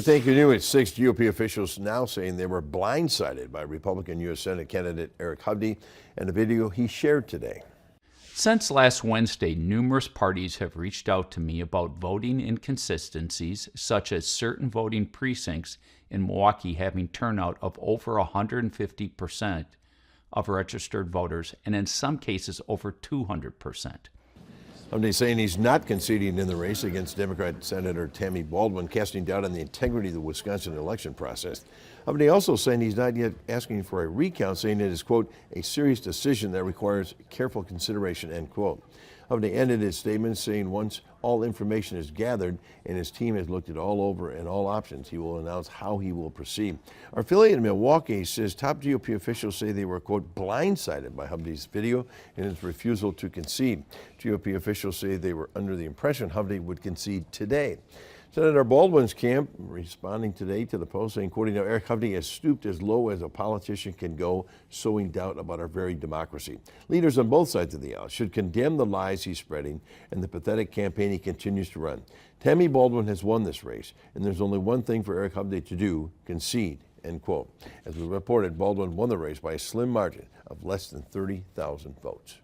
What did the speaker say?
Thank you. New at 6, GOP officials now saying they were blindsided by Republican U.S. Senate candidate Eric Hovde and a video he shared today. Since last Wednesday, numerous parties have reached out to me about voting inconsistencies, such as certain voting precincts in Milwaukee having turnout of over 150% of registered voters, and in some cases over 200%. Hovde saying he's not conceding in the race against Democrat Senator Tammy Baldwin, casting doubt on the integrity of the Wisconsin election process. Hovde also saying he's not yet asking for a recount, saying it is, quote, a serious decision that requires careful consideration, end quote. Hovde ended his statement saying once all information is gathered and his team has looked it all over and all options, he will announce how he will proceed. Our affiliate in Milwaukee says top GOP officials say they were, quote, blindsided by Hovde's video and his refusal to concede. GOP officials say they were under the impression Hovde would concede today. Senator Baldwin's camp responding today to the Post saying, quoting, now Eric Hovde has stooped as low as a politician can go, sowing doubt about our very democracy. Leaders on both sides of the aisle should condemn the lies he's spreading and the pathetic campaign he continues to run. Tammy Baldwin has won this race, and there's only one thing for Eric Hovde to do, concede, end quote. As we reported, Baldwin won the race by a slim margin of less than 30,000 votes.